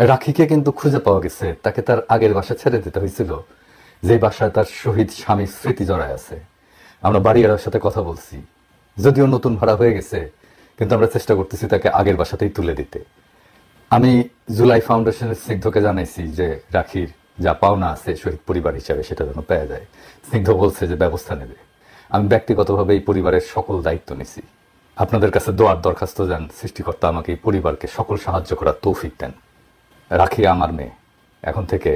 রাখিকে কিন্তু খুঁজে পাওয়া গেছে, তাকে তার আগের বাসা ছেড়ে দিতে হয়েছিল, যে বাসায় তার শহীদ স্বামীর স্মৃতি জড়ায় আছে। আমরা বাড়িওয়ালার সাথে কথা বলছি, যদিও নতুন ভাড়া হয়ে গেছে, কিন্তু আমরা চেষ্টা করতেছি তাকে আগের বাসাতেই তুলে দিতে। আমি জুলাই ফাউন্ডেশনের স্নিগ্ধকে জানাইছি যে রাখির যা পাওনা আছে শহীদ পরিবার হিসাবে সেটা যেন পেয়ে যায়। স্নিগ্ধ বলছে যে ব্যবস্থা নেবে। আমি ব্যক্তিগতভাবে এই পরিবারের সকল দায়িত্ব নিছি। আপনাদের কাছে দোয়ার দরখাস্ত যান, সৃষ্টিকর্তা আমাকে এই পরিবারকে সকল সাহায্য করার তৌফিক দেন। রাখি আমার মেয়ে, এখন থেকে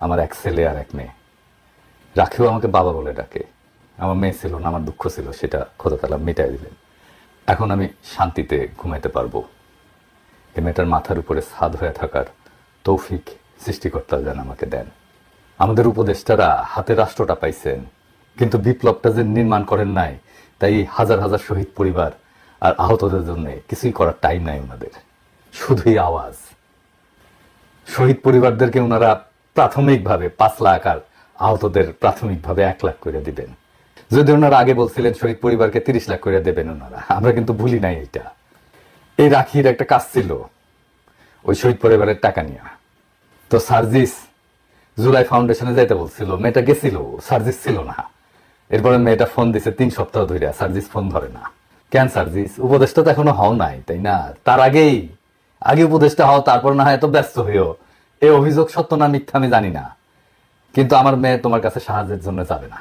আমার এক ছেলে আর এক মেয়ে। রাখিও আমাকে বাবা বলে ডাকে। আমার মেয়ে ছিল না, আমার দুঃখ ছিল, সেটা খোদা তাআলা মিটাই দিলেন। এখন আমি শান্তিতে ঘুমাইতে পারবো। এই মেয়েটার মাথার উপরে ছাদ হয়ে থাকার তৌফিক সৃষ্টিকর্তা যেন আমাকে দেন। আমাদের উপদেষ্টারা হাতে রাষ্ট্রটা পাইছেন, কিন্তু বিপ্লবটা যে নির্মাণ করেন নাই, তাই হাজার হাজার শহীদ পরিবার আর আহতদের জন্য কিছুই করার টাইম নাই ওনাদের, শুধুই আওয়াজ। শহীদ পরিবারদেরকে ওনারা প্রাথমিকভাবে 5 লাখ আর আহতদের প্রাথমিকভাবে 1 লাখ করে দিবেন। যদি ওনারা আগে বলছিলেন শহীদ পরিবারকে 30 লাখ করে দেবেন ওনারা, আমরা কিন্তু ভুলি নাই এটা। এই রাখির একটা কাজ ছিল ওই শহীদ পরিবারের টাকা নিয়ে। তো সার্জিস জুলাই ফাউন্ডেশনে যাইতে বলছিল, মেয়েটা গেছিল, সার্জিস ছিল না। এরপরে মেয়েটা ফোন দিছে 3 সপ্তাহ ধরে, সার্জিস ফোন ধরে না। কেন সার্জিস? উপদেষ্টা তো এখনো হও নাই, তাই না? তার আগে উপদেষ্টা হও, তারপর না হয় এত ব্যস্ত হইও। এই অভিযোগ সত্য না মিথ্যা আমি জানি না, কিন্তু আমার মেয়ে তোমার কাছে সাহায্যের জন্য যাবে না।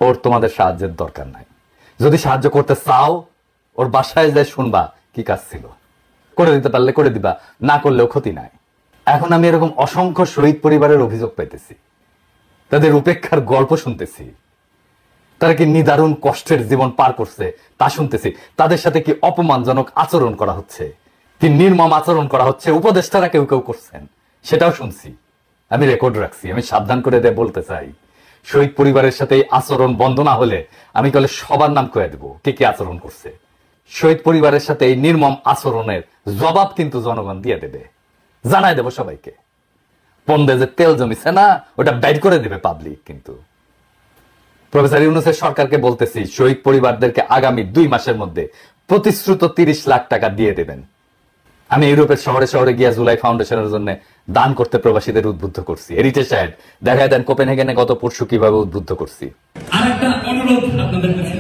ওর তোমাদের সাহায্যের দরকার নাই। যদি সাহায্য করতে চাও, ওর বাসায় যাই শুনবা কি কাজ ছিল। করে দিতে পারলে করে দিবা, না করলেও ক্ষতি নাই। এখন আমি এরকম অসংখ্য শহীদ পরিবারের অভিযোগ পাইতেছি, তাদের উপেক্ষার গল্প শুনতেছি, তারা কি নিদারুণ কষ্টের জীবন পার করছে তা শুনতেছি। তাদের সাথে কি অপমানজনক আচরণ করা হচ্ছে, কি নির্মম আচরণ করা হচ্ছে, উপদেষ্টারা কেউ কেউ করছেন, সেটাও শুনছি। আমি রেকর্ড রাখছি। আমি সাবধান করে বলতে চাই, শহীদ পরিবারের সাথে এই আচরণ বন্ধ না হলে আমি তাহলে সবার নাম কয়ে দেবো কে কি আচরণ করছে। শহীদ পরিবারের সাথে এই নির্মম আচরণের জবাব কিন্তু জনগণ দিয়ে দেবে, জানাই দেবো সবাইকে। পন্দে যে তেল জমিছে না, ওটা বের করে দেবে পাবলিক। কিন্তু প্রফেসর ইউনূসের সরকারকে বলতেছি, শহীদ পরিবারদেরকে আগামী 2 মাসের মধ্যে প্রতিশ্রুত 30 লাখ টাকা দিয়ে দেবেন। আমি ইউরোপের শহরে শহরে গিয়া জুলাই ফাউন্ডেশনের জন্য দান করতে প্রবাসীদের উদ্বুদ্ধ করছি। এরিটেজ সাহেব দেখায় দেন কোপেনহেগেনে গত পরশু কিভাবে উদ্বুদ্ধ করছি। আরেকটা অনুরোধ আপনাদের কাছে,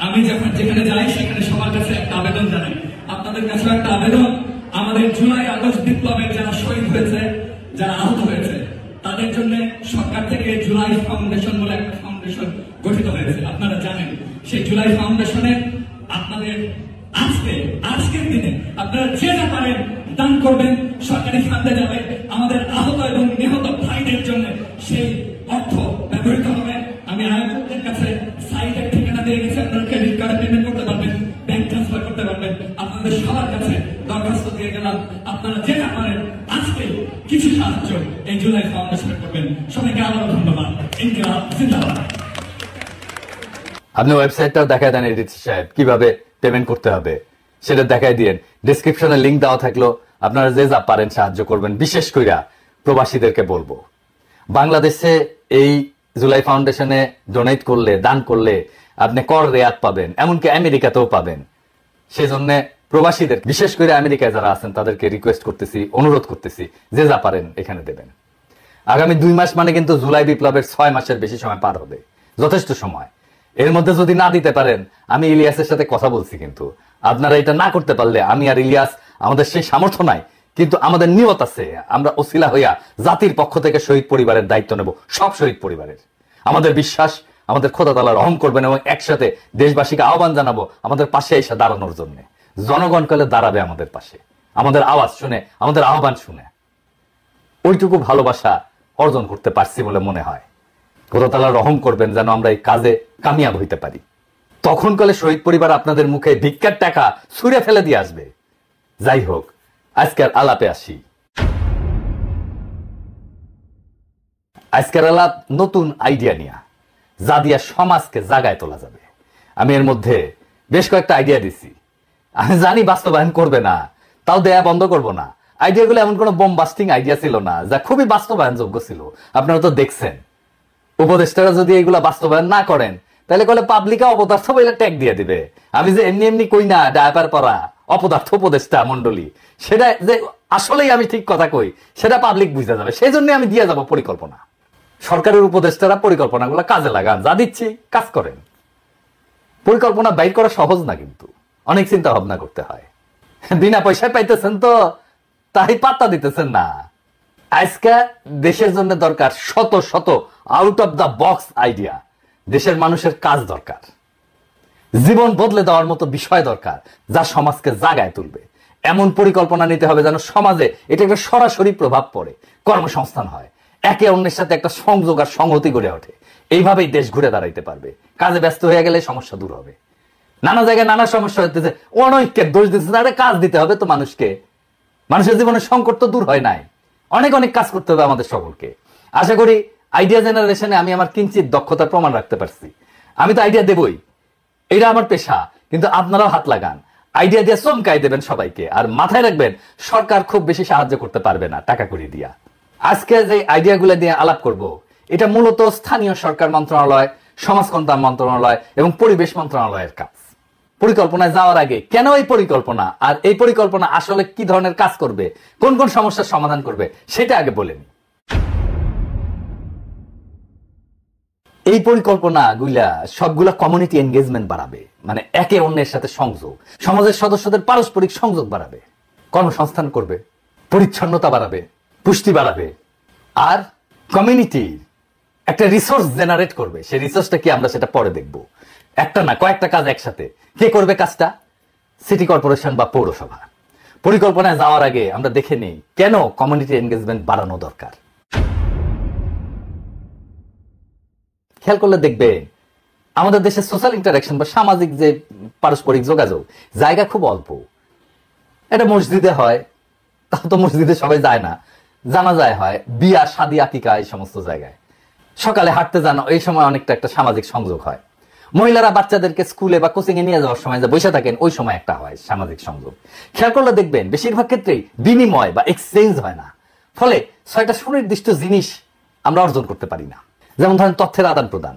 আমি যখন যেখানে যাই সেখানে সবার কাছে একটা আবেদন জানাই, আপনাদের কাছে একটা আবেদন। আমাদের জুলাই আগস্ট বিপ্লবের যারা শহীদ হয়েছে, যারা আহত হয়েছে, তাদের জন্য সরকার থেকে জুলাই ফাউন্ডেশন বলে একটা ফাউন্ডেশন গঠিত হয়েছে। আপনারা জানেন, সেই জুলাই ফাউন্ডেশনে আপনাদের আজকের দিনে আপনারা যে যা পারেন দান করবেন, সরকারি ফান্ডে যাবে। আমাদের আহত এবং নিহত ভাইদের জন্য সেই অর্থ ব্যবহৃত হবে। আমি আয়োজকদের কাছে সাইটের ঠিকানা দিয়ে গেছি, আপনারা ক্রেডিট কার্ডে পেমেন্ট করতে পারবেন, ব্যাংক ট্রান্সফার করতে পারবেন। আপনাদের সবার কাছে দরখাস্ত দিয়ে গেলাম, আপনারা যে যা পারেন আজকে কিছু সাহায্য এই জুলাই ফাউন্ডেশনে করবেন। সবাইকে আবারও ধন্যবাদ। ইনকিলাব জিন্দাবাদ। আপনি ওয়েবসাইটটাও দেখায় দেন এডিট সাহেব, কিভাবে পেমেন্ট করতে হবে সেটা দেখায় দিয়েন। ডেসক্রিপশনে লিঙ্ক দেওয়া থাকলো, আপনারা যে যা পারেন সাহায্য করবেন। বিশেষ করে প্রবাসীদেরকে বলবো, বাংলাদেশে এই জুলাই ফাউন্ডেশনে ডোনেট করলে, দান করলে আপনি কর রেয়াত পাবেন, এমনকি আমেরিকাতেও পাবেন। সেজন্য প্রবাসীদের, বিশেষ করে আমেরিকায় যারা আছেন, তাদেরকে রিকোয়েস্ট করতেছি, অনুরোধ করতেছি, যে যা পারেন এখানে দেবেন। আগামী 2 মাস মানে কিন্তু জুলাই বিপ্লবের 6 মাসের বেশি সময় পার হবে, যথেষ্ট সময়। এর মধ্যে যদি না দিতে পারেন, আমি ইলিয়াসের সাথে কথা বলছি, কিন্তু আপনারা এটা না করতে পারলে আমি আর ইলিয়াস, আমাদের সেই সামর্থ্য নাই, কিন্তু আমাদের নিয়ত আছে। আমরা ওসিলা হইয়া জাতির পক্ষ থেকে শহীদ পরিবারের দায়িত্ব নেব, সব শহীদ পরিবারের। আমাদের বিশ্বাস, আমাদের খোদা তাআলা রহম করবেন, এবং একসাথে দেশবাসীকে আহ্বান জানাবো আমাদের পাশে এসে দাঁড়ানোর জন্য। জনগণ কালে দাঁড়াবে আমাদের পাশে, আমাদের আওয়াজ শুনে, আমাদের আহ্বান শুনে। ওইটুকু ভালোবাসা অর্জন করতে পারছি বলে মনে হয়। খোদা তাআলা রহম করবেন যেন আমরা এই কাজে কামিয়াব হইতে পারি। তখন কালে শহীদ পরিবার আপনাদের মুখে ভিক্ষার টাকা ছুঁড়ে ফেলে দিয়ে আসবে। যাই হোক, আজকের আলাপে আসি। আজকের আলাপ নতুন আইডিয়া নিয়ে, যা দিয়া সমাজকে জাগায় তোলা যাবে। আমি এর মধ্যে বেশ কয়েকটা আইডিয়া দিছি। আমি জানি বাস্তবায়ন করবে না, তাও দেয়া বন্ধ করব না। আইডিয়াগুলো এমন কোনো বোমবাস্টিং আইডিয়া ছিল না, যা খুবই বাস্তবায়নযোগ্য ছিল। আপনারা তো দেখছেন, উপদেষ্টারা যদি এগুলা বাস্তবায়ন না করেন, তাহলে কলে পাবলিকে অপদার্থ বলে ট্যাগ দিয়ে দিবে। আমি যে এমনি এমনি কই না, ডায়াপার পরা অপদার্থ উপদেষ্টা মন্ডলী, সেটা যে আসলেই আমি ঠিক কথা কই সেটা পাবলিক বুঝতে যাবে, সেই জন্য আমি দিয়ে যাব পরিকল্পনা। সরকারের উপদেষ্টারা পরিকল্পনাগুলো কাজে লাগান, যা দিচ্ছি কাজ করেন। পরিকল্পনা বাইর করা সহজ না, কিন্তু অনেক চিন্তা ভাবনা করতে হয়। বিনা পয়সায় পাইতেছেন তো, তাই পাত্তা দিতেছেন না। আজকে দেশের জন্য দরকার শত শত out of the box idea. দেশের মানুষের কাজ দরকার, জীবন বদলে দেওয়ার মতো বিষয় দরকার, যা সমাজকে জাগায় তুলবে। এমন পরিকল্পনা নিতে হবে যেন সমাজে এটা একটা সরাসরি প্রভাব পড়ে, কর্মসংস্থান হয়, একে অন্যের সাথে একটা সংযোগ আর সংহতি গড়ে ওঠে। এইভাবেই দেশ ঘুরে দাঁড়াইতে পারবে। কাজে ব্যস্ত হয়ে গেলে সমস্যা দূর হবে। নানা জায়গায় নানা সমস্যা হতেছে, অনৈক্যের দোষ দিচ্ছে, আরে কাজ দিতে হবে তো মানুষকে। মানুষের জীবনে সংকট তো দূর হয় নাই, অনেক অনেক কাজ করতে হবে আমাদের সকলকে। আশা করি আইডিয়া জেনারেশনে আমি আমার কিঞ্চিত দক্ষতার প্রমাণ রাখতে পারছি। আমি তো আইডিয়া দেবই, এটা আমার পেশা, কিন্তু আপনারাও হাত লাগান, আইডিয়া দিয়ে চমকাই দেবেন সবাইকে। আর মাথায় রাখবেন, সরকার খুব বেশি সাহায্য করতে পারবে না টাকা কড়ি দিয়া। আজকে যে আইডিয়াগুলো দিয়ে আলাপ করব, এটা মূলত স্থানীয় সরকার মন্ত্রণালয়, সমাজ কল্যাণ মন্ত্রণালয় এবং পরিবেশ মন্ত্রণালয়ের কাজ। পরিকল্পনায় যাওয়ার আগে কেন এই পরিকল্পনা, আর এই পরিকল্পনা আসলে কি ধরনের কাজ করবে, কোন কোন সমস্যার সমাধান করবে, সেটা আগে বলে নিই। এই পরিকল্পনা গুলা সবগুলা কমিউনিটি এনগেজমেন্ট বাড়াবে, মানে একে অন্যের সাথে সংযোগ, সমাজের সদস্যদের পারস্পরিক সংযোগ বাড়াবে, কর্মসংস্থান করবে, পরিচ্ছন্নতা বাড়াবে, পুষ্টি বাড়াবে, আর কমিউনিটির একটা রিসোর্স জেনারেট করবে। সেই রিসোর্সটা কি আমরা সেটা পরে দেখব। একটা না, কয়েকটা কাজ একসাথে। কে করবে কাজটা? সিটি কর্পোরেশন বা পৌরসভা। পরিকল্পনায় যাওয়ার আগে আমরা দেখে নিই কেন কমিউনিটি এনগেজমেন্ট বাড়ানো দরকার। খেয়াল করলে দেখবেন, আমাদের দেশে সোশ্যাল ইন্টারাকশন বা সামাজিক যে পারস্পরিক যোগাযোগ জায়গা খুব অল্প। এটা মসজিদে হয়, তাও তো মসজিদে সবাই যায় না, জানাজায় হয়, বিয়া শাদী আকিকা, এই সমস্ত জায়গায় সকালে হাঁটতে জানো, এই সময় অনেকটা একটা সামাজিক সংযোগ হয়। মহিলারা বাচ্চাদেরকে স্কুলে বা কোচিং এ নিয়ে যাওয়ার সময় যে বসে থাকেন, ওই সময় একটা হয় সামাজিক সংযোগ। খেয়াল করলে দেখবেন বেশিরভাগ ক্ষেত্রেই বিনিময় বা এক্সচেঞ্জ হয় না, ফলে ছয়টা সুনির্দিষ্ট জিনিস আমরা অর্জন করতে পারি না। যেমন ধরেন তথ্যের আদান প্রদান,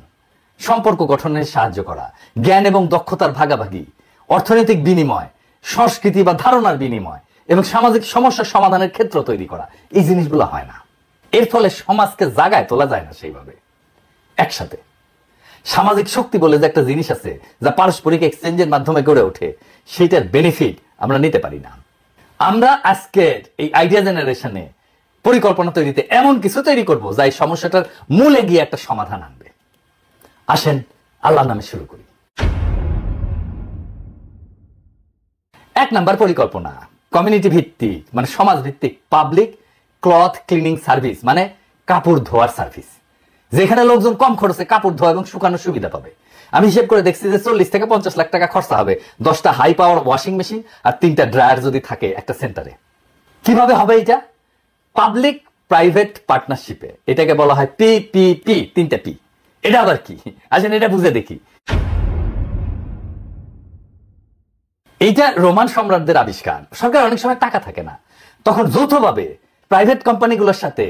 সম্পর্ক গঠনে সাহায্য করা, জ্ঞান এবং দক্ষতার ভাগাভাগি, অর্থনৈতিক বিনিময়, সংস্কৃতি বা ধারণার বিনিময় এবং সামাজিক সমস্যার সমাধানের ক্ষেত্র তৈরি করা। এই জিনিসগুলো হয় না। এর ফলে সমাজকে জাগায় তোলা যায় না সেইভাবে একসাথে। সামাজিক শক্তি বলে যে একটা জিনিস আছে, যা পারস্পরিক এক্সচেঞ্জের মাধ্যমে গড়ে ওঠে, সেটার বেনিফিট আমরা নিতে পারি না। আমরা আজকের এই আইডিয়া জেনারেশনে পরিকল্পনা তৈরিতে এমন কিছু তৈরি করব যা এই সমস্যাটার মূলে গিয়ে একটা সমাধান আনবে। আসেন আল্লাহর নামে শুরু করি। 1 নাম্বার পরিকল্পনা, কমিউনিটি ভিত্তিক মানে সমাজ ভিত্তিক পাবলিক ক্লথ ক্লিনিং সার্ভিস, মানে কাপড় ধোয়ার সার্ভিস, যেখানে লোকজন কম খরচে কাপড় ধোয়া এবং শুকানোর সুবিধা পাবে। আমি হিসেব করে দেখছি যে 40 থেকে 50 লাখ টাকা খরচা হবে 10টা হাই পাওয়ার ওয়াশিং মেশিন আর 3টা ড্রায়ার যদি থাকে একটা সেন্টারে। কিভাবে হবে এটা? পাবলিক প্রাইভেট পার্টনারশিপে। এটাকে বলা হয় পিপিপি, 3টা পি। এটা আবার কি? আসেন এটা বুঝে দেখি। এইটা রোমান সম্রাটদের আবিষ্কার। সরকার অনেক সময় টাকা থাকে না, তখন যৌথভাবে প্রাইভেট কোম্পানিগুলোর সাথে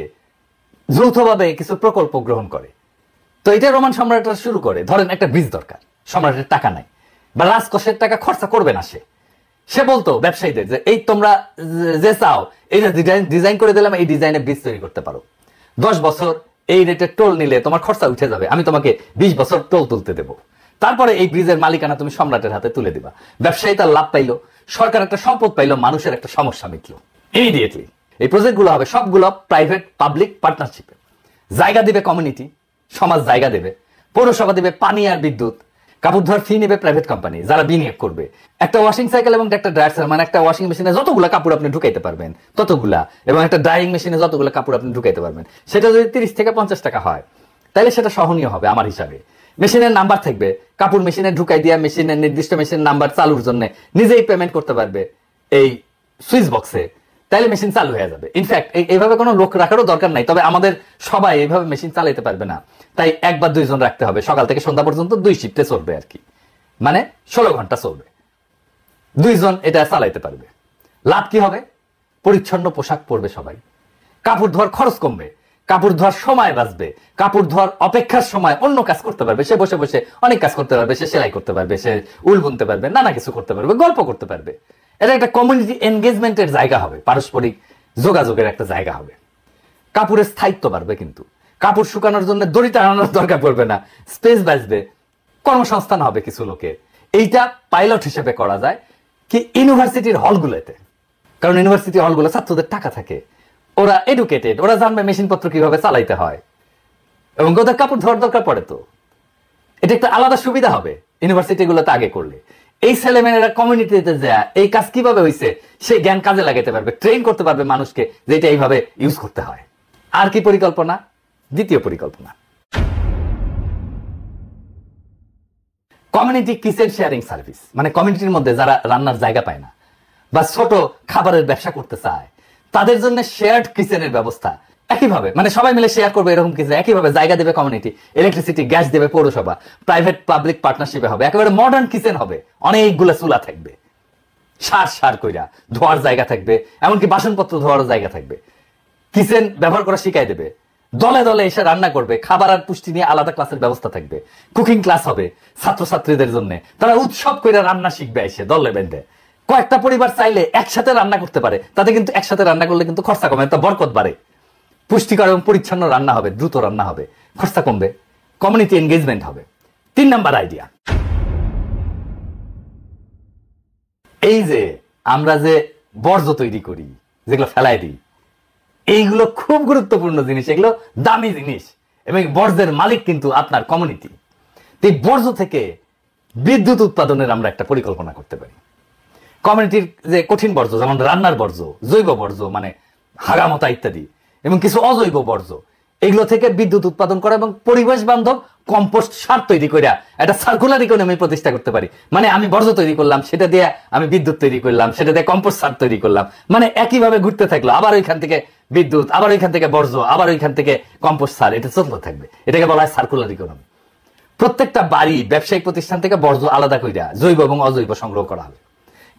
যৌথভাবে কিছু প্রকল্প গ্রহণ করে। তো এটা রোমান সম্রাটরা শুরু করে। ধরেন একটা ব্রিজ দরকার, সম্রাটের টাকা নাই বা রাজকোষের টাকা খরচা করবে না, সে বলতো ব্যবসায়ীদের যে এই তোমরা যে চাও এইটা ডিজাইন করে দিলাম, এই ডিজাইনে ব্রিজ তৈরি করতে পারো, 10 বছর এই রেটে টোল নিলে তোমার খরচা উঠে যাবে, আমি তোমাকে 20 বছর টোল তুলতে দেবো, তারপরে এই ব্রিজের মালিকানা তুমি সম্রাটের হাতে তুলে দিবা। ব্যবসায়ী তার লাভ পাইলো, সরকার একটা সম্পদ পাইলো, মানুষের একটা সমস্যা মিটলো ইমিডিয়েটলি। এই প্রজেক্টগুলো হবে সবগুলো প্রাইভেট পাবলিক পার্টনারশিপে। জায়গা দিবে কমিউনিটি, সমাজ জায়গা দেবে, পৌরসভা দেবে পানি আর বিদ্যুৎ, কাপড় ধোয়ার ফি নেবে প্রাইভেট কোম্পানি যারা বিনিয়োগ করবে। একটা ওয়াশিং সাইকেল এবং একটা ড্রায়ার, মানে একটা ওয়াশিং মেশিনে যতগুলো কাপড় আপনি ঢুকাইতে পারবেন ততগুলা, এবং একটা ড্রাইং মেশিনে যতগুলো কাপড় আপনি ঢুকাইতে পারবেন, সেটা যদি 30 থেকে 50 টাকা হয় তাহলে সেটা সহনীয় হবে আমার হিসাবে। মেশিনের নাম্বার থাকবে, কাপড় মেশিনে ঢুকাই দিয়া মেশিনের নির্দিষ্ট মেশিনের নাম্বার চালুর জন্য নিজেই পেমেন্ট করতে পারবে এই সুইচ বক্সে, তাহলে মেশিন চালু হয়ে যাবে। ইনফ্যাক্ট এইভাবে কোনো লোক রাখারও দরকার নাই, তবে আমাদের সবাই এইভাবে মেশিন চালাইতে পারবে না, তাই 1 বা 2 জন রাখতে হবে। সকাল থেকে সন্ধ্যা পর্যন্ত 2 শিফটে চলবে আর কি, মানে 16 ঘন্টা চলবে, 2 জন এটা চালাইতে পারবে। লাভ কি হবে? পরিচ্ছন্ন পোশাক পরবে সবাই, কাপড় ধোয়ার খরচ কমবে, কাপড় ধোয়ার সময় বাঁচবে, কাপড় ধোয়ার অপেক্ষার সময় অন্য কাজ করতে পারবে, সে বসে বসে অনেক কাজ করতে পারবে, সে সেলাই করতে পারবে, সে উল বুনতে পারবে, নানা কিছু করতে পারবে, গল্প করতে পারবে। এটা একটা কমিউনিটি এনগেজমেন্টের জায়গা হবে, পারস্পরিক যোগাযোগের একটা জায়গা হবে। কাপড়ের স্থায়িত্ব বাড়বে, কিন্তু কাপড় শুকানোর জন্য দড়িটা আনানোর দরকার পড়বে না, স্পেস বাঁচবে, কর্মসংস্থান হবে কিছু লোকের। এইটা পাইলট হিসেবে করা যায় কি ইউনিভার্সিটির হলগুলোতে, কারণ ইউনিভার্সিটি হলগুলো ছাত্রদের টাকা থাকে, ওরা এডুকেটেড, ওরা জানবে মেশিনপত্র কিভাবে চালাইতে হয়, এবং ওদের কাপড় ধোয়ার দরকার পড়ে। তো এটা একটা আলাদা সুবিধা হবে ইউনিভার্সিটি গুলোতে আগে করলে। এই ছেলেমেয়েরা কমিউনিটিতে যায় এই কাজ কিভাবে হয়েছে সেই জ্ঞান কাজে লাগাতে পারবে, ট্রেন করতে পারবে মানুষকে যে এটা এইভাবে ইউজ করতে হয়। আর কি পরিকল্পনা? দ্বিতীয় পরিকল্পনা, কমিউনিটি কিচেন শেয়ারিং সার্ভিস। মানে কমিউনিটির মধ্যে যারা রান্নার জায়গা পায় না বা ছোট খাবারের ব্যবসা করতে চায়, তাদের জন্য শেয়ার্ড কিচেনের ব্যবস্থা। একইভাবে মানে সবাই মিলে শেয়ার করবে এরকম কিছু, একইভাবে জায়গা দেবে কমিউনিটি, ইলেকট্রিসিটি গ্যাস দেবে পৌরসভা, প্রাইভেট পাবলিক পার্টনারশিপে হবে, একেবারে মডার্ন কিচেন হবে, অনেকগুলো চুলা থাকবে, সার কইরা ধোয়ার জায়গা থাকবে, এমনকি বাসনপত্র ধোয়ার জায়গা থাকবে, কিচেন ব্যবহার করা শিখাই দেবে, দলে দলে এসে রান্না করবে, খাবার আর পুষ্টি নিয়ে আলাদা ক্লাসের ব্যবস্থা থাকবে, কুকিং ক্লাস হবে ছাত্রছাত্রীদের জন্য, তারা উৎসব করে রান্না শিখবে এসে দলে বেঁধে। কয়েকটা পরিবার চাইলে একসাথে রান্না করতে পারে, তাতে কিন্তু একসাথে রান্না করলে কিন্তু খরচা কমে, তো বরকত বাড়ে, পুষ্টিকর এবং পরিচ্ছন্ন রান্না হবে, দ্রুত রান্না হবে, খরচা কমবে, কমিউনিটি এনগেজমেন্ট হবে। 3 নাম্বার আইডিয়া, এই যে আমরা যে বর্জ্য তৈরি করি, যেগুলো ফেলাই দিই, এইগুলো খুব গুরুত্বপূর্ণ জিনিস, এগুলো দামি জিনিস, এবং বর্জ্যের মালিক কিন্তু আপনার কমিউনিটি। এই বর্জ্য থেকে বিদ্যুৎ উৎপাদনের আমরা একটা পরিকল্পনা করতে পারি। কমিউনিটির যে কঠিন বর্জ্য, যেমন রান্নার বর্জ্য, জৈব বর্জ্য মানে হাগামতা ইত্যাদি, এবং কিছু অজৈব বর্জ্য, এগুলো থেকে বিদ্যুৎ উৎপাদন করা এবং পরিবেশ বান্ধব কম্পোস্ট সার তৈরি করে একটা সার্কুলার ইকোনমি প্রতিষ্ঠা করতে পারি। মানে আমি বর্জ্য তৈরি করলাম, সেটা দিয়ে আমি বিদ্যুৎ তৈরি করলাম, সেটা দিয়ে কম্পোস্ট সার তৈরি করলাম, মানে একইভাবে ঘুরতে থাকলো, আবার ওইখান থেকে বিদ্যুৎ, আবার ওইখান থেকে বর্জ্য, আবার ওইখান থেকে কম্পোস্ট সার, এটা চলতে থাকবে। এটাকে বলা হয় সার্কুলার ইকোনমি। প্রত্যেকটা বাড়ি, ব্যবসায়িক প্রতিষ্ঠান থেকে বর্জ্য আলাদা কইরা জৈব এবং অজৈব সংগ্রহ করা হবে,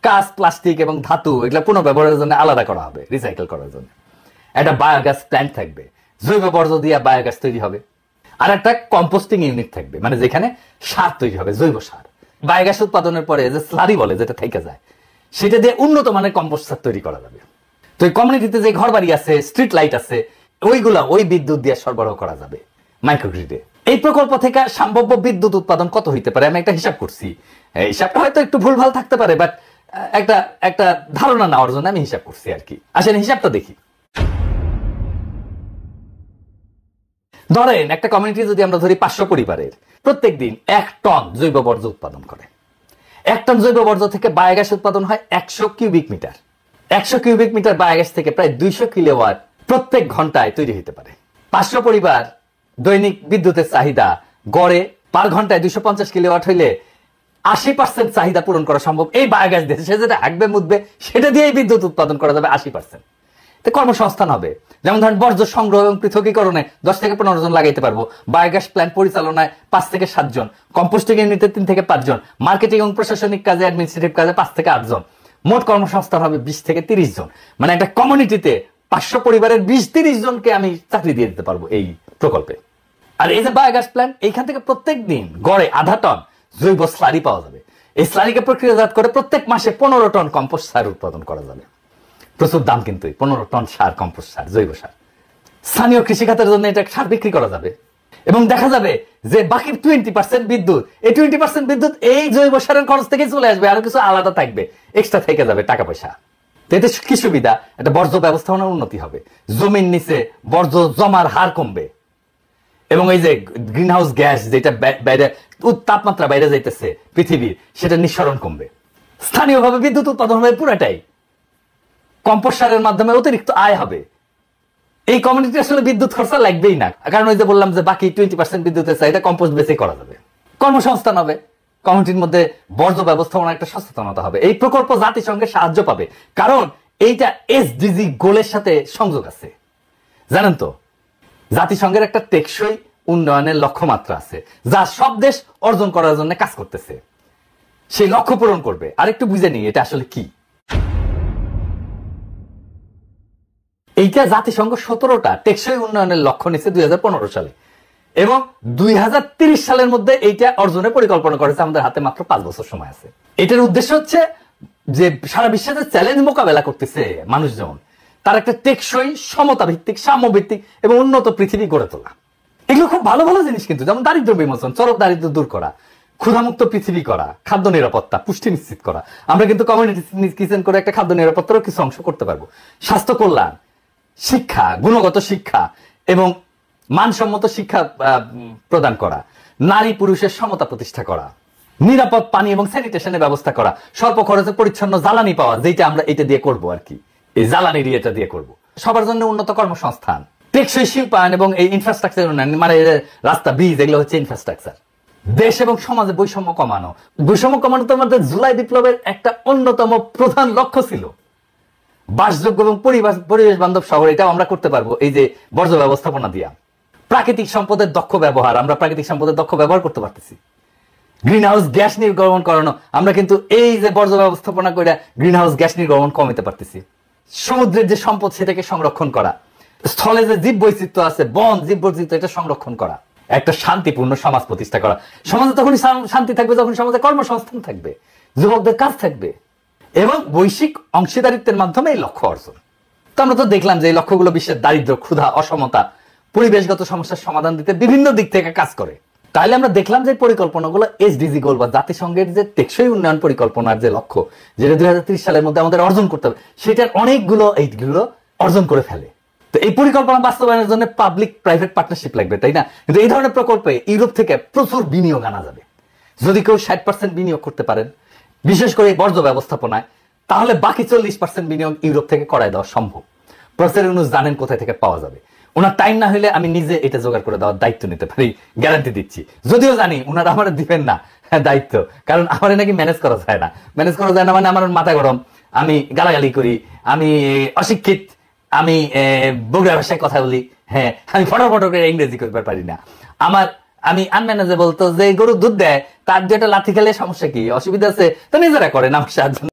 কাঁচ, প্লাস্টিক এবং ধাতু এগুলো পুনর্ব্যবহারের জন্য আলাদা করা হবে, রিসাইকেল করার জন্য। একটা বায়োগ্যাস প্ল্যান্ট থাকবে, জৈব বর্জ্য দিয়ে বায়োগ্যাস তৈরি হবে। আর একটা কম্পোস্টিং ইউনিট থাকবে, মানে যেখানে সার তৈরি হবে, জৈব সার। বায়োগ্যাস উৎপাদনের পরে যে স্লারি বলে, যেটা থেকে যায়, সেটা দিয়ে উন্নত মানের কম্পোস্ট সার তৈরি করা যাবে। তো এই কমিউনিটিতে যে ঘর বাড়ি আছে, স্ট্রিট লাইট আছে, ওইগুলা ওই বিদ্যুৎ দিয়ে সরবরাহ করা যাবে মাইক্রোগ্রিডে। এই প্রকল্প থেকে সম্ভাব্য বিদ্যুৎ উৎপাদন কত হইতে পারে আমি একটা হিসাব করছি। হিসাবটা হয়তো একটু ভুলভাল থাকতে পারে, বাট একটা ধারণা নেওয়ার জন্য আমি হিসাব করছি আর কি। আসেন হিসাবটা দেখি। ধরেন একটা কমিউনিটি যদি আমরা ধরি 500 পরিবারের, প্রত্যেক দিন 1 টন জৈব বর্জ্য উৎপাদন করে। 1 টন জৈব বর্জ্য থেকে বায়োগ্যাস উৎপাদন হয় 100 cubic metre. 100 cubic metre biogas থেকে প্রায় 200 কিলোওয়াট প্রত্যেক ঘন্টায় তৈরি হতে পারে। 500 পরিবার দৈনিক বিদ্যুতের চাহিদা গড়ে পার ঘন্টায় 250 কিলোওয়াট হইলে 80% চাহিদা পূরণ করা সম্ভব এই বায়োগ্যাস দিয়ে। সে যেটা হাঁকবে মুদবে সেটা দিয়েই বিদ্যুৎ উৎপাদন করা যাবে 80%। কর্মসংস্থান হবে, যেমন ধরেন বর্জ্য সংগ্রহ এবং পৃথকীকরণে 10 থেকে 15 জন লাগাইতে পারবো, বায়োগ্যাস প্ল্যান্ট পরিচালনায় 5 থেকে 7 জন, কম্পোস্টিং ইউনিটে 3 থেকে 5 জন, মার্কেটিং এবং প্রশাসনিক কাজে, অ্যাডমিনিস্ট্রেটিভ কাজে 5 থেকে 8 জন, মোট কর্মসংস্থান হবে 20 থেকে 30 জন। মানে একটা কমিউনিটিতে 500 পরিবারের 20-30 জনকে আমি চাকরি দিয়ে দিতে পারবো এই প্রকল্পে। আর এই যে বায়োগ্যাস প্ল্যান্ট, এইখান থেকে প্রত্যেক দিন গড়ে 0.5 টন জৈব স্লারি পাওয়া যাবে। এই স্লারিকে প্রক্রিয়াজাত করে প্রত্যেক মাসে 15 টন কম্পোস্ট সার উৎপাদন করা যাবে। প্রচুর দাম কিন্তু 15 টন সার, কম্পোস্ট সার, জৈব সার। স্থানীয় কৃষিখাতের জন্য এটা সার বিক্রি করা যাবে, এবং দেখা যাবে যে বাকি 20% বিদ্যুৎ, এই 20% বিদ্যুৎ এই জৈব সারের খরচ থেকে চলে আসবে, আর কিছু আলাদা থাকবে, এক্সট্রা থেকে যাবে টাকা পয়সা। এতে কি সুবিধা? একটা বর্জ্য ব্যবস্থাপনার উন্নতি হবে, জমির নিচে বর্জ্য জমার হার কমবে, এবং এই যে গ্রিন হাউস গ্যাস যেটা বাইরে তাপমাত্রা বাইরে যাইতেছে পৃথিবীর, সেটা নিঃসরণ কমবে। স্থানীয়ভাবে বিদ্যুৎ উৎপাদন হবে পুরাটাই, কম্পোস্ট সারের মাধ্যমে অতিরিক্ত আয় হবে। এই কমিউনিটি আসলে বিদ্যুৎ খরচা লাগবেই না, কারণ ওই যে বললাম যে বাকি 20% বিদ্যুতের চাহিদা কম্পোস্ট বেসে করা যাবে। কর্মসংস্থান হবে, কমিউনিটির মধ্যে বর্জ্য ব্যবস্থাপনার একটা সচেতনতা হবে। এই প্রকল্প জাতিসংঘের সাহায্য পাবে, কারণ এইটা এসডিজি গোলের সাথে সংযোগ আছে। জানেন তো, জাতিসংঘের একটা টেকসই উন্নয়নের লক্ষ্যমাত্রা আছে, যা সব দেশ অর্জন করার জন্য কাজ করতেছে। সেই লক্ষ্য পূরণ করবে। আরেকটু বুঝে নিই এটা আসলে কি। এইটা জাতিসংঘ 17টা টেকসই উন্নয়নের লক্ষ্য নিচ্ছে 2015 সালে, এবং 2030 সালের মধ্যে এইটা অর্জনের পরিকল্পনা করেছে। আমাদের হাতে মাত্র 5 বছর সময় আছে। এটার উদ্দেশ্য হচ্ছে যে সারা বিশ্বে যে চ্যালেঞ্জ মোকাবেলা করতেছে মানুষজন, তার একটা টেকসই সমতা ভিত্তিক সাম্য ভিত্তিক এবং উন্নত পৃথিবী গড়ে তোলা, এগুলো খুব ভালো ভালো জিনিস কিন্তু, যেমন দারিদ্র বিমোচন, চরম দারিদ্র দূর করা, ক্ষুধামুক্ত পৃথিবী করা, খাদ্য নিরাপত্তা, পুষ্টি নিশ্চিত করা। আমরা কিন্তু কমিউনিটি কিচেন করে একটা খাদ্য নিরাপত্তারও কিছু অংশ করতে পারবো। স্বাস্থ্য কল্যাণ, শিক্ষা, গুণগত শিক্ষা এবং মানসম্মত শিক্ষা প্রদান করা, নারী পুরুষের সমতা প্রতিষ্ঠা করা, নিরাপদ পানি এবং স্যানিটেশনের ব্যবস্থা করা, স্বল্প খরচে পরিচ্ছন্ন জ্বালানি পাওয়া, যেটা আমরা এটা দিয়ে করবো আর কি, এই জ্বালানির এটা দিয়ে করব। সবার জন্য উন্নত কর্মসংস্থান, টেকসই শিল্পায়ন এবং এই ইনফ্রাস্ট্রাকচার উন্নয়ন, মানে রাস্তা, ব্রিজ, এগুলো হচ্ছে ইনফ্রাস্ট্রাকচার। দেশ এবং সমাজে বৈষম্য কমানো। বৈষম্য কমানো তো আমাদের জুলাই বিপ্লবের একটা অন্যতম প্রধান লক্ষ্য ছিল। বাসযোগ্য এবং পরিবেশ বান্ধব শহর, এটাও আমরা করতে পারবো এই যে বর্জ্য ব্যবস্থাপনা দিয়া। প্রাকৃতিক সম্পদের দক্ষ ব্যবহার, আমরা প্রাকৃতিক সম্পদের দক্ষ ব্যবহার করতে পারতেছি। গ্রিন হাউস গ্যাস নির্গমন করানো, আমরা কিন্তু এই যে বর্জ্য ব্যবস্থাপনা করে গ্রিন হাউস গ্যাস নির্গমন কমাতে পারতেছি। সমুদ্রের যে সম্পদ সেটাকে সংরক্ষণ করা, স্থলে যে জীব বৈচিত্র্য আছে, বন জীব বৈচিত্র্য, এটা সংরক্ষণ করা, একটা শান্তিপূর্ণ সমাজ প্রতিষ্ঠা করা। সমাজে তখনই শান্তি থাকবে যখন সমাজে কর্মসংস্থান থাকবে, যুবকদের কাজ থাকবে এবং বৈশ্বিক অংশীদারিত্বের মাধ্যমে এই লক্ষ্য অর্জন। তো আমরা তো দেখলাম যে এই লক্ষ্যগুলো বিশ্বের দারিদ্র্য, ক্ষুধা, অসমতা, পরিবেশগত সমস্যার সমাধান দিতে বিভিন্ন দিক থেকে কাজ করে। তাহলে আমরা দেখলাম যে পরিকল্পনাগুলো এসডিজি গোল বা জাতিসংঘের যে টেকসই উন্নয়ন পরিকল্পনার যে লক্ষ্য, যেটা 2030 সালের মধ্যে আমাদের অর্জন করতে হবে, সেটার অনেকগুলো এইগুলো অর্জন করে ফেলে। তো এই পরিকল্পনা বাস্তবায়নের জন্য পাবলিক প্রাইভেট পার্টনারশিপ লাগবে, তাই না? কিন্তু এই ধরনের প্রকল্পে ইউরোপ থেকে প্রচুর বিনিয়োগ আনা যাবে। যদি কেউ 60% বিনিয়োগ করতে পারেন, বিশেষ করে বর্জ্য ব্যবস্থাপনায়, তাহলে বাকি 40% বিনিয়োগ ইউরোপ থেকে করায় দেওয়া সম্ভব। প্রফেসর ইউনূস জানেন কোথায় থেকে পাওয়া যাবে। ওনার টাইম না হলে আমি নিজে এটা জোগাড় করে দেওয়ার দায়িত্ব নিতে পারি, গ্যারান্টি দিচ্ছি। যদিও জানি ওনারা আমার দিবেন না দায়িত্ব, কারণ আমার নাকি ম্যানেজ করা যায় না। ম্যানেজ করা যায় না মানে আমার মাথা গরম, আমি গালাগালি করি, আমি অশিক্ষিত, আমি বগুড়া ভাষায় কথা বলি, হ্যাঁ, আমি ফটো করে ইংরেজি করতে পারি না, আমি আনম্যানেজেবল। তো যে গরু দুধ দেয় তার যেটা লাথি খেলে সমস্যা কি, অসুবিধা আছে? তো নিজেরা করেন, আমার সাহায্য